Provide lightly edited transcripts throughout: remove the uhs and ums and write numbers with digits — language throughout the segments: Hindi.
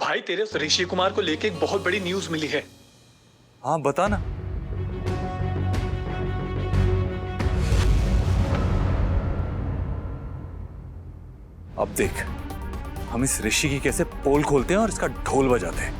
भाई तेरे उस ऋषि कुमार को लेके एक बहुत बड़ी न्यूज मिली है। हाँ बता ना। अब देख, हम इस ऋषि की कैसे पोल खोलते हैं और इसका ढोल बजाते हैं।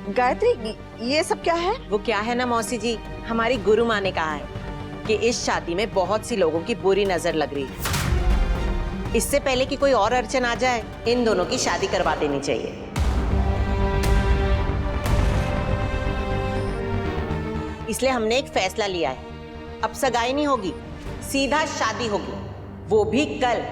गायत्री, ये सब क्या है? वो क्या है ना मौसी जी, हमारी गुरु माँ ने कहा है कि इस शादी में बहुत सी लोगों की बुरी नजर लग रही है। इससे पहले कि कोई और अड़चन आ जाए, इन दोनों की शादी करवा देनी चाहिए। इसलिए हमने एक फैसला लिया है, अब सगाई नहीं होगी, सीधा शादी होगी, वो भी कल।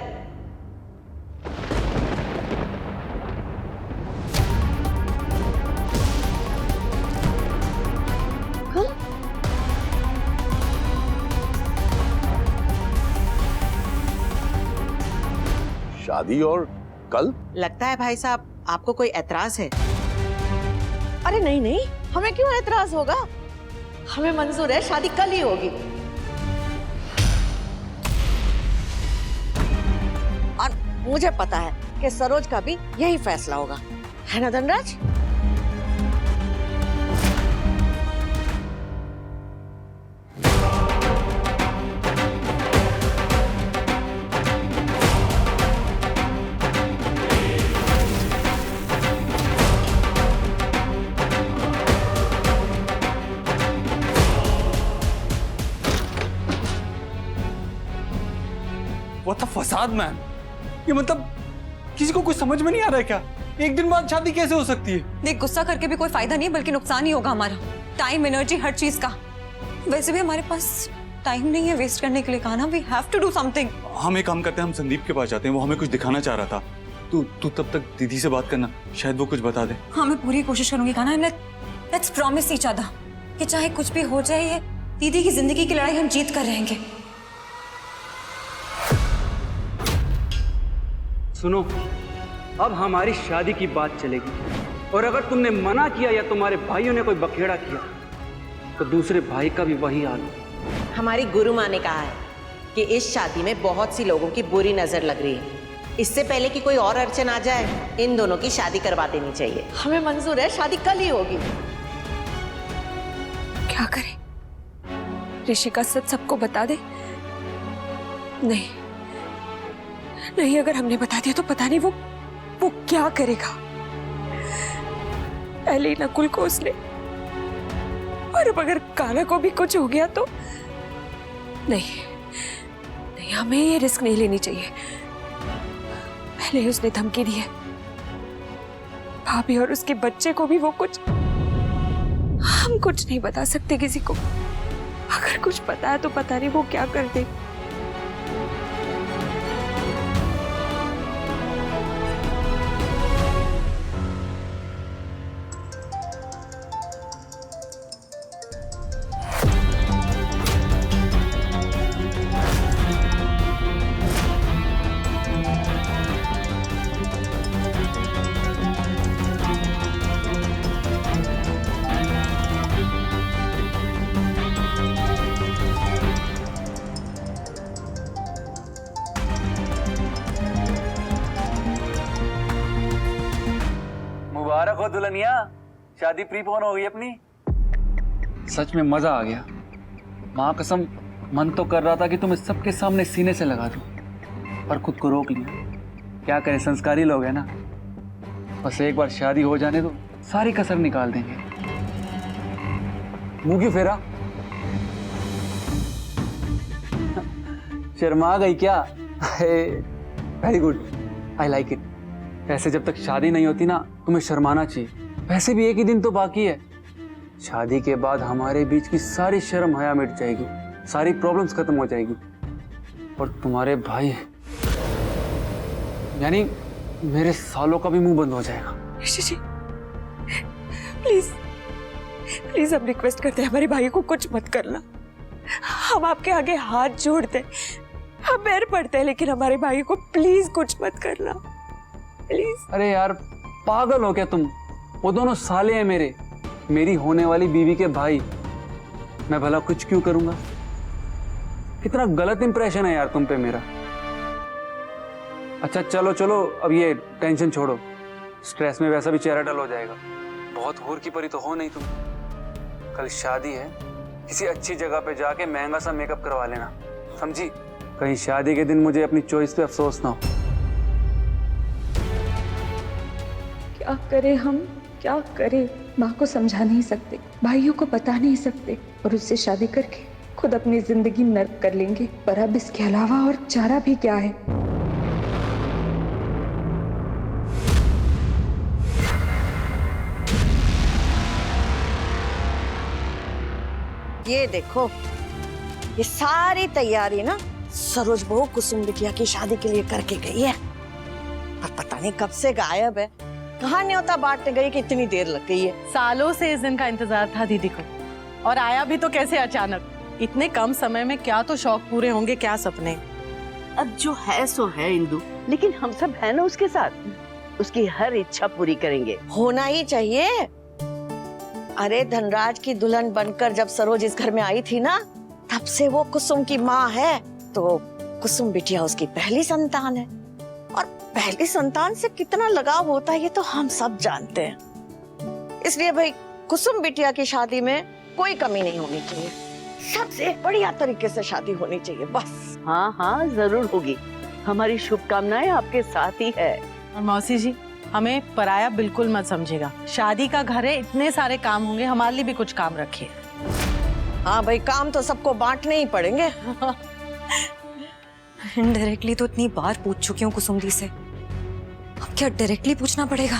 शादी और कल? लगता है भाई साहब आपको कोई एतराज है। अरे नहीं नहीं, हमें क्यों एतराज होगा? हमें मंजूर है, शादी कल ही होगी। और मुझे पता है कि सरोज का भी यही फैसला होगा, है ना धनराज? What the फसाद मैन, ये मतलब किसी को कुछ समझ में नहीं आ रहा है क्या? एक दिन बाद शादी कैसे हो सकती है? देख, गुस्सा करके भी कोई फायदा नहीं है, बल्कि नुकसान ही होगा हमारा। टाइम, एनर्जी, हर चीज का। वैसे भी हमारे पास टाइम नहीं है वेस्ट करने के लिए। कहा ना, we have to do something. हम एक काम करते हैं, हम संदीप के पास जाते हैं, वो हमें कुछ दिखाना चाह रहा था। तू तब तक दीदी से बात करना, शायद वो कुछ बता दे। हाँ, मैं पूरी कोशिश करूंगी। कहा ना, लेट्स प्रॉमिस ईच अदर कि चाहे कुछ भी हो जाए, ये दीदी की जिंदगी की लड़ाई हम जीत कर रहेंगे। सुनो, अब हमारी शादी की बात चलेगी, और अगर तुमने मना किया या तुम्हारे भाइयों ने कोई बखेड़ा किया तो दूसरे भाई का भी वही हाल हो। हमारी गुरु माँ ने कहा है कि इस शादी में बहुत सी लोगों की बुरी नजर लग रही है। इससे पहले कि कोई और अड़चन आ जाए, इन दोनों की शादी करवा देनी चाहिए। हमें मंजूर है, शादी कल ही होगी। क्या करें? ऋषि का सच सबको बता दे? नहीं नहीं, अगर हमने बता दिया तो पता नहीं वो क्या करेगा। पहले ही नकुल को उसने, और अब अगर कान्हा को भी कुछ हो गया तो नहीं नहीं, हमें ये रिस्क नहीं लेनी चाहिए। पहले ही उसने धमकी दी है भाभी और उसके बच्चे को भी। वो कुछ, हम कुछ नहीं बता सकते किसी को। अगर कुछ पता है तो पता नहीं वो क्या कर दे। मुबारक हो दुल्हनिया, शादी प्रीपोन हो गई अपनी। सच में मजा आ गया। माँ कसम, मन तो कर रहा था कि तुम्हें सबके सामने सीने से लगा दूं, पर खुद को रोक लिया। क्या करें, संस्कारी लोग हैं ना। बस एक बार शादी हो जाने दो, सारी कसर निकाल देंगे। मुंह क्यों फेरा? शर्मा गई क्या? Very good, I like it. वैसे जब तक शादी नहीं होती ना, तुम्हें शर्माना चाहिए। वैसे भी एक ही दिन तो बाकी है। शादी के बाद हमारे बीच की सारी शर्म हया मिट जाएगी, सारी प्रॉब्लम्स खत्म हो जाएगी। और तुम्हारे भाई यानी मेरे सालों का भी मुंह बंद हो जाएगा। ऋषि जी प्लीज प्लीज, हम रिक्वेस्ट करते हैं, हमारे भाई को कुछ मत करना। हम आपके आगे हाथ जोड़ते हैं, हम पैर पड़ते हैं, लेकिन हमारे भाई को प्लीज कुछ मत करना, प्लीज। अरे यार पागल हो क्या तुम? वो दोनों साले हैं मेरे, मेरी होने वाली बीवी के भाई। मैं भला कुछ क्यों करूंगा? कितना गलत इंप्रेशन है यार तुम पे मेरा। अच्छा चलो चलो, अब ये टेंशन छोड़ो। स्ट्रेस में वैसा भी चेहरा डल हो जाएगा। बहुत हूर की परी तो हो नहीं तुम। कल शादी है, किसी अच्छी जगह पे जाके महंगा सा मेकअप करवा लेना, समझी? कहीं शादी के दिन मुझे अपनी चॉइस पे अफसोस ना हो। क्या करें हम, क्या करें? माँ को समझा नहीं सकते, भाइयों को बता नहीं सकते, और उससे शादी करके खुद अपनी जिंदगी नर्क कर लेंगे। पर अब इसके अलावा और चारा भी क्या है? ये देखो, ये सारी तैयारी ना सरोज बहू कुसुम बिटिया की शादी के लिए करके गई है, और पता नहीं कब से गायब है। कहाँ न्योता बांटने गई कि इतनी देर लग गई है। सालों से इस दिन का इंतजार था दीदी को, और आया भी तो कैसे अचानक। इतने कम समय में क्या तो शौक पूरे होंगे, क्या सपने। अब जो है सो है इंदु, लेकिन हम सब है ना उसके साथ, उसकी हर इच्छा पूरी करेंगे। होना ही चाहिए। अरे धनराज की दुल्हन बनकर जब सरोज इस घर में आई थी ना, तब से वो कुसुम की माँ है, तो कुसुम बिटिया उसकी पहली संतान है, और पहली संतान से कितना लगाव होता है ये तो हम सब जानते हैं। इसलिए भाई कुसुम बिटिया की शादी में कोई कमी नहीं होनी चाहिए, सबसे बढ़िया तरीके से शादी होनी चाहिए बस। हाँ हाँ जरूर होगी, हमारी शुभकामनाएं आपके साथ ही है। और मौसी जी, हमें पराया बिल्कुल मत समझेगा। शादी का घर है, इतने सारे काम होंगे, हमारे लिए भी कुछ काम रखिए। हाँ भाई, काम तो सबको बांटने ही पड़ेंगे। इनडायरेक्टली तो इतनी बार पूछ चुकी हूँ कुसुम दी से, अब क्या डायरेक्टली पूछना पड़ेगा?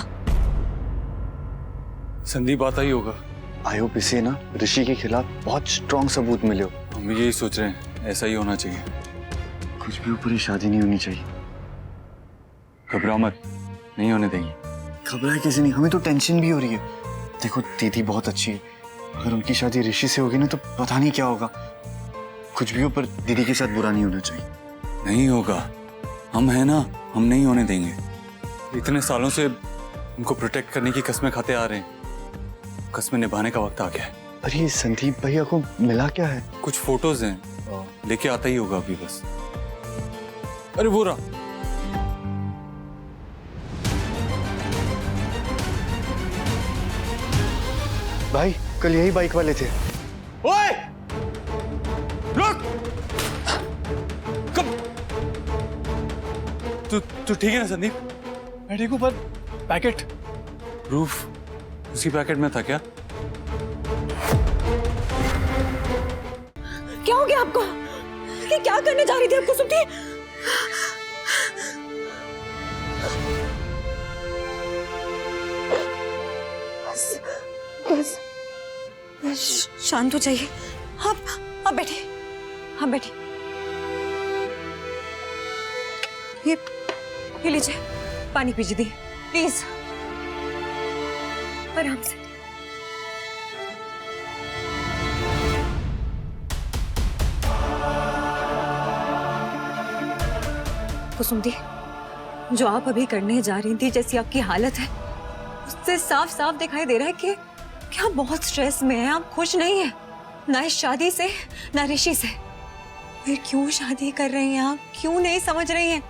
संदीप आता ही होगा। आई होप इसे ना ऋषि के खिलाफ बहुत स्ट्रॉन्ग सबूत मिले हो। हम यही सोच रहे हैं, ऐसा ही होना चाहिए। कुछ भी ऊपर ही शादी नहीं होनी चाहिए। घबराओ मत, नहीं होने देंगे। घबराए कैसे नहीं, हमें तो टेंशन भी हो रही है। देखो दीदी बहुत अच्छी है, अगर उनकी शादी ऋषि से होगी ना तो पता नहीं क्या होगा। कुछ भी हो पर दीदी के साथ बुरा नहीं होना चाहिए। नहीं होगा, हम हैं ना, हम नहीं होने देंगे। इतने सालों से उनको प्रोटेक्ट करने की कस्में खाते आ रहे हैं, कस्में निभाने का वक्त आ गया है। अरे ये संदीप भैया को मिला क्या है? कुछ फोटोज हैं, लेके आता ही होगा अभी बस। अरे वो रहा। भाई कल यही बाइक वाले थे। ओए! रुक! कब? तू ठीक है ना संदीप? मैं ठीक हूँ, पर पैकेट प्रूफ उसी पैकेट में था क्या? क्या हो गया आपको? ये क्या करने जा रही थी आपको सुनती? बस शांत हो जाइए। आप बैठिए, आप बैठिए। ये लीजिए, पानी पीजिए दी प्लीज, आराम से। कुसुम दी, जो आप अभी करने जा रही थी, जैसी आपकी हालत है, उससे साफ साफ दिखाई दे रहा है कि आप बहुत स्ट्रेस में हैं, आप खुश नहीं हैं, ना इस शादी से ना ऋषि से। फिर क्यों शादी कर रही हैं आप? क्यों नहीं समझ रही हैं?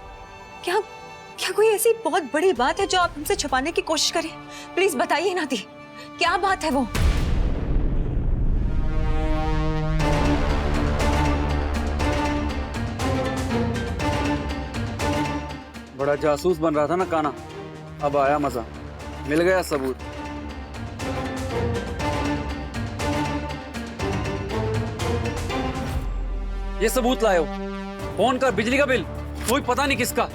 क्या कोई ऐसी बहुत बड़ी बात है जो आप हमसे छुपाने की कोशिश करें? प्लीज बताइए ना दी, क्या बात है वो? बड़ा जासूस बन रहा था ना काना, अब आया मजा, मिल गया सबूत। ये सबूत लाए हो, फोन कर, बिजली का बिल, कोई पता नहीं किसका।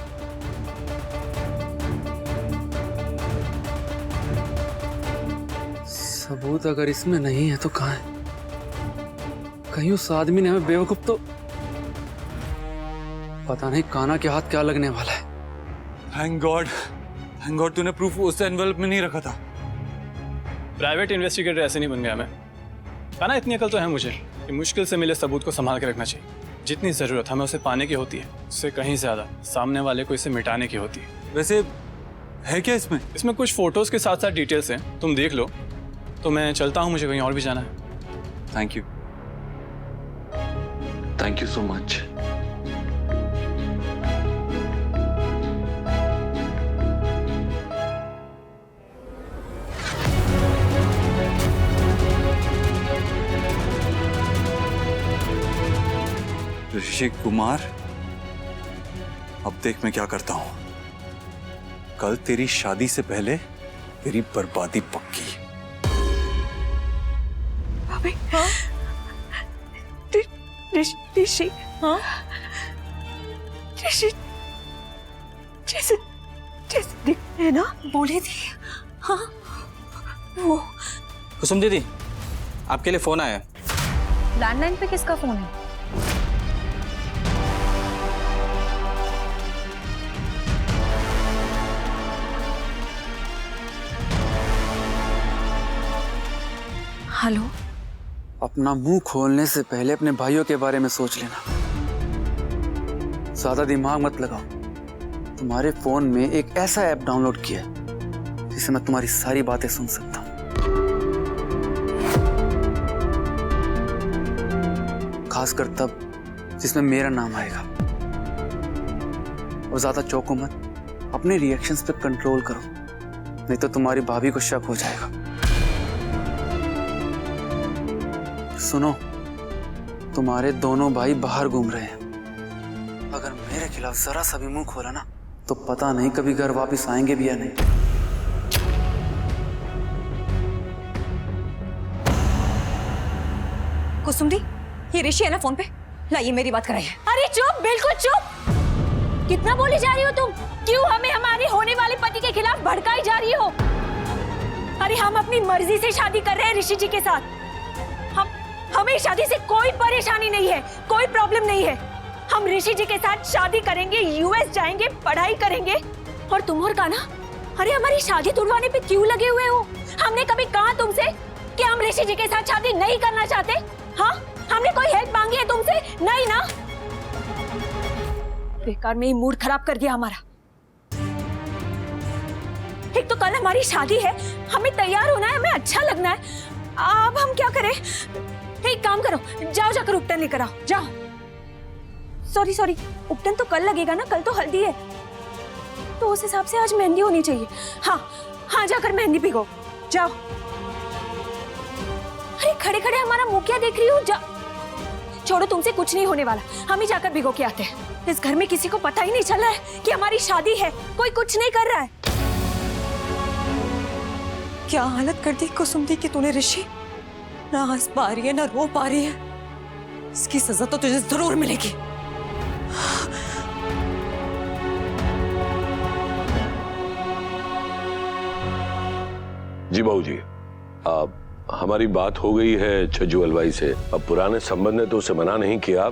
सबूत अगर इसमें नहीं है तो कहाँ है? कहीं उस आदमी ने हमें बेवकूफ तो पता नहीं काना के हाथ क्या लगने वाला है। थैंक गॉड तूने प्रूफ उस एनवेलप में नहीं रखा था। प्राइवेट इन्वेस्टिगेटर ऐसे नहीं बन गया मैं। काना, इतनी अकल तो है मुझे कि मुश्किल से मिले सबूत को संभाल के रखना चाहिए। जितनी जरूरत हमें उसे पाने की होती है, उससे कहीं ज्यादा सामने वाले को इसे मिटाने की होती है। वैसे है क्या इसमें? इसमें कुछ फोटोज के साथ साथ डिटेल्स हैं, तुम देख लो। तो मैं चलता हूँ, मुझे कहीं और भी जाना है। Thank you so much. Rishi Kumar, अब देख मैं क्या करता हूं। कल तेरी शादी से पहले तेरी बर्बादी पक्की। भाभी, हाँ? ऋषि, हाँ? ऋषि जैसे दिखते हैं ना, बोली थी। हाँ, वो कुसुम दीदी, आपके लिए फोन आया है। लैंडलाइन पे किसका फोन है? हेलो। अपना मुंह खोलने से पहले अपने भाइयों के बारे में सोच लेना। ज्यादा दिमाग मत लगाओ। तुम्हारे फोन में एक ऐसा ऐप डाउनलोड किया है जिससे मैं तुम्हारी सारी बातें सुन सकता हूं, खासकर तब जिसमें मेरा नाम आएगा। और ज्यादा चौंको मत, अपने रिएक्शंस पे कंट्रोल करो, नहीं तो तुम्हारी भाभी को शक हो जाएगा। सुनो, तुम्हारे दोनों भाई बाहर घूम रहे हैं। अगर मेरे खिलाफ जरा सा भी मुंह खोला ना, तो पता नहीं कभी घर वापस आएंगे भी या नहीं। कुसुम दी, ये ऋषि है ना फोन पे, लाइए मेरी बात कराइए। अरे चुप, बिल्कुल चुप। कितना बोली जा रही हो तुम? क्यों हमें हमारे होने वाले पति के खिलाफ भड़काई जा रही हो? अरे हम अपनी मर्जी से शादी कर रहे हैं ऋषि जी के साथ। हमें शादी से कोई परेशानी नहीं है, कोई प्रॉब्लम नहीं है। हम ऋषि जी के साथ शादी करेंगे, यूएस जाएंगे, पढ़ाई करेंगे। और तुम और कान्हा, अरे हमारी शादी तुड़वाने पे क्यों लगे हुए हो? हमने कभी कहा तुमसे कि हम ऋषि जी के साथ शादी नहीं करना चाहते? हाँ, हमने कोई हेल्प मांगी है तुमसे? नहीं ना। बेकार में ही मूड खराब कर दिया हमारा। एक तो कल हमारी शादी है, हमें तैयार होना है, हमें अच्छा लगना है। अब हम क्या करें? एक काम करो, जाओ जाकर उपटन लेकर आओ, जाओ। सॉरी, उपटन तो कल लगेगा ना, कल तो हल्दी है, तो उस हिसाब से आज मेहंदी होनी चाहिए। हाँ, जाकर मेहंदी भिगो, जाओ। अरे खड़े खड़े हमारा मुंह क्या देख रही हो? छोड़ो, तुमसे कुछ नहीं होने वाला, हम ही जाकर भिगो के आते हैं। इस घर में किसी को पता ही नहीं चल रहा है कि हमारी शादी है, कोई कुछ नहीं कर रहा है। क्या हालत कर दी कुसुम दी कि तूने ऋषि, ना हंस पा रही है ना रो पा रही है। इसकी सजा तो तुझे जरूर मिलेगी। जी बहू जी, अब हमारी बात हो गई है छज्जू हलवाई से। अब पुराने संबंध ने तो उसे मना नहीं किया,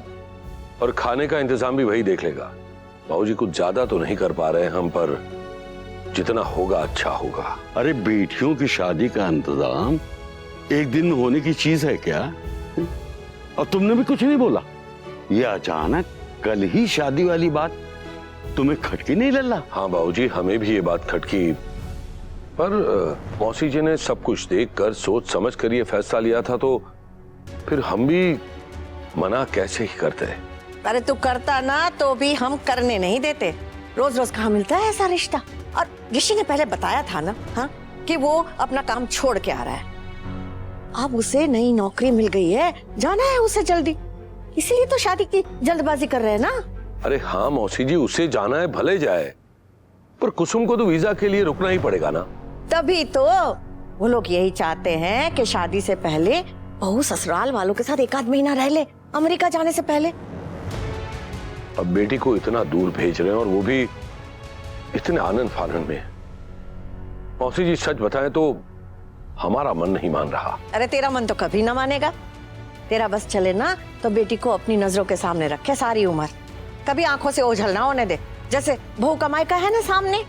और खाने का इंतजाम भी वही देख लेगा। बहू जी कुछ ज्यादा तो नहीं कर पा रहे हैं हम, पर जितना होगा अच्छा होगा। अरे बेटियों की शादी का इंतजाम एक दिन में होने की चीज है क्या? और तुमने भी कुछ नहीं बोला। ये अचानक कल ही शादी वाली बात तुम्हें खटकी नहीं लल्ला? हाँ बाबूजी, हमें भी ये बात खटकी, पर मौसी जी ने सब कुछ देखकर सोच समझ कर ये फैसला लिया था, तो फिर हम भी मना कैसे ही करते। अरे तू करता ना तो भी हम करने नहीं देते। रोज रोज कहाँ मिलता है ऐसा रिश्ता? और ऋषि ने पहले बताया था ना, हाँ, कि वो अपना काम छोड़ के आ रहा है। अब उसे नई नौकरी मिल गई है, जाना है उसे जल्दी, इसीलिए तो शादी की जल्दबाजी कर रहे हैं ना। अरे हाँ मौसी जी, उसे जाना है भले जाए, पर कुसुम को तो वीजा के लिए रुकना ही पड़ेगा ना। तभी तो वो लोग यही चाहते हैं कि शादी से पहले बहू ससुराल वालों के साथ 1 आध महीना रह ले, अमेरिका जाने से पहले। अब बेटी को इतना दूर भेज रहे हैं और वो भी इतने आनंद फानन में। मौसी जी सच बताएं तो हमारा मन नहीं मान रहा। अरे तेरा मन तो कभी ना मानेगा। तेरा बस चले ना तो बेटी को अपनी नजरों के सामने रखे सारी उम्र, कभी आंखों से ओझल ना होने दे। जैसे बहू कमाई का है ना सामने,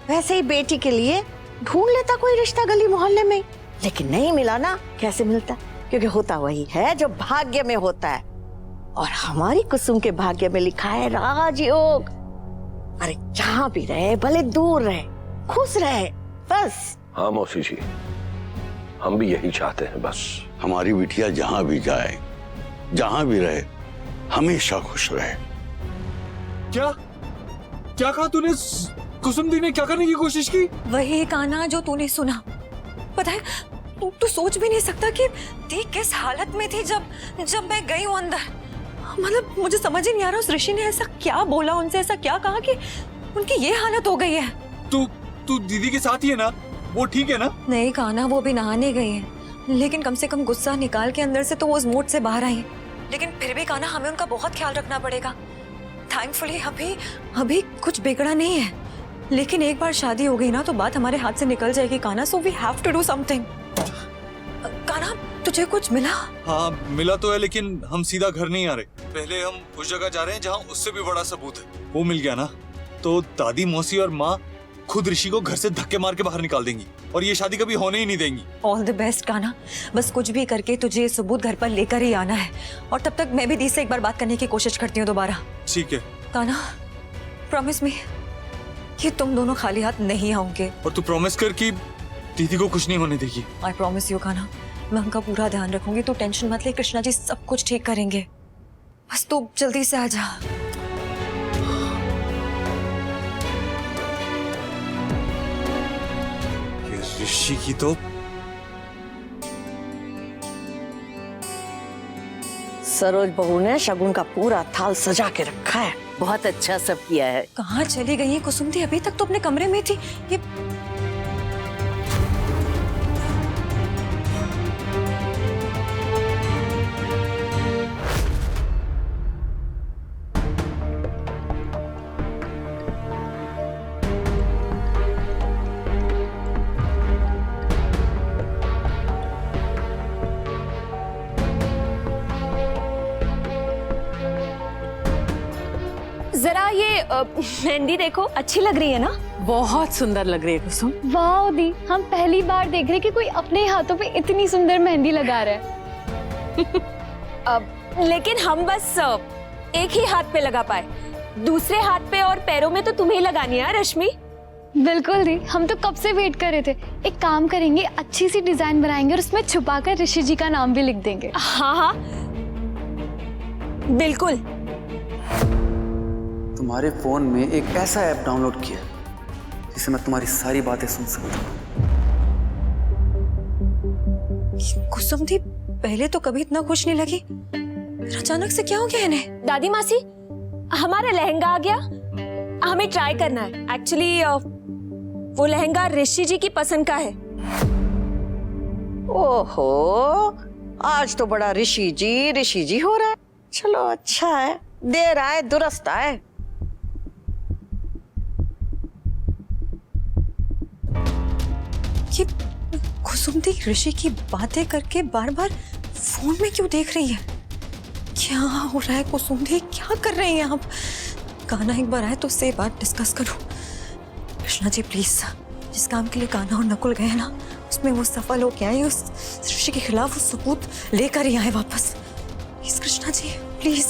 वैसे ही बेटी के लिए ढूंढ लेता कोई रिश्ता गली मोहल्ले में। लेकिन नहीं मिला ना, कैसे मिलता? क्योंकि होता वही है जो भाग्य में होता है, और हमारी कुसुम के भाग्य में लिखा है राजयोग। अरे जहाँ भी रहे, भले दूर रहे, खुश रहे, बस। हाँ मौसी जी, हम भी यही चाहते हैं बस। हमारी बिटिया जहां भी जाए, जहां भी रहे, हमेशा खुश रहे। क्या क्या कहा तूने? कुसुम दी ने क्या करने की कोशिश की? वही गाना जो तूने सुना। पता है, तू सोच भी नहीं सकता कि देख किस हालत में थी जब मैं गई हूँ अंदर। मतलब मुझे समझ ही नहीं आ रहा उस ऋषि ने ऐसा क्या बोला, उनसे ऐसा क्या कहा कि उनकी ये हालत हो गई है। तू दीदी के साथ ही है ना? वो ठीक है ना? नहीं कान्हा, वो भी नहाने गई है, लेकिन कम से कम गुस्सा निकाल के अंदर से तो वो उस मूड से बाहर आई है। लेकिन फिर भी कान्हा, हमें उनका बहुत ख्याल रखना पड़ेगा। थैंकफुली अभी कुछ बिगड़ा नहीं है, लेकिन एक बार शादी हो गई ना तो बात हमारे हाथ से निकल जाएगी Kanha. So we have to do something. Kanha, तुझे कुछ मिला? हाँ मिला तो है, लेकिन हम सीधा घर नहीं आ रहे। पहले हम उस जगह जा रहे हैं जहाँ उससे भी बड़ा सबूत है। वो मिल गया ना तो दादी, मौसी और माँ खुद ऋषि को घर से धक्के मार के बाहर निकाल देंगी और ये शादी कभी होने ही नहीं देंगी। ऑल द बेस्ट कान्हा, बस कुछ भी करके तुझे ये सबूत घर पर लेकर ही आना है। और तब तक मैं भी दी से एक बार बात करने की कोशिश करती हूँ दोबारा। ठीक है कान्हा, प्रॉमिस मी कि तुम दोनों खाली हाथ नहीं आओगे। और तू प्रॉमिस कर कि दीदी को कुछ नहीं होने देगी। आई प्रॉमिस यू कान्हा, मैं उनका पूरा ध्यान रखूंगी। तू टेंशन मत ले, कृष्णा जी सब कुछ ठीक करेंगे। बस तू जल्दी से आ जा। ऋषि की तो सरोज बहू ने शगुन का पूरा थाल सजा के रखा है। बहुत अच्छा सब किया है। कहाँ चली गई है कुसुम दी? अभी तक तो अपने कमरे में थी। ये जरा ये मेहंदी देखो, अच्छी लग रही है ना? बहुत सुंदर लग रही है कुसुम। वाह दी, हम पहली बार देख रहे कि कोई अपने हाथों पे इतनी सुंदर मेहंदी लगा रहा है। लेकिन हम बस एक ही हाथ पे लगा पाए, दूसरे हाथ पे और पैरों में तो तुम्हें ही लगानी है रश्मि। बिल्कुल दी, हम तो कब से वेट कर रहे थे। एक काम करेंगे, अच्छी सी डिजाइन बनाएंगे और उसमें छुपाकर ऋषि जी का नाम भी लिख देंगे। हाँ हाँ बिल्कुल। तुम्हारे फोन में एक ऐसा ऐप डाउनलोड किया जिससे मैं तुम्हारी सारी बातें सुन सकता हूँ। कुसुम दी पहले तो कभी इतना खुश नहीं लगी, फिर अचानक से क्या हो गया इन्हें? दादी मासी, हमारा लहंगा आ गया, हमें ट्राई करना है। एक्चुअली वो लहंगा ऋषि जी की पसंद का है। ओहो, आज तो बड़ा ऋषि जी हो रहा है। चलो अच्छा है, देर आए दुरुस्त आए। ये कुसुम दी ऋषि की बातें करके बार बार फोन में क्यों देख रही है? क्या हो रहा है कुसुम दी, क्या कर रही हैं आप? कान्हा एक बार आए तो उससे बात डिस्कस करो। कृष्णा जी प्लीज, जिस काम के लिए कान्हा और नकुल गए ना, उसमें वो सफल हो गया है। उस ऋषि के खिलाफ वो सबूत लेकर ही आए वापस। Please Krishna ji please.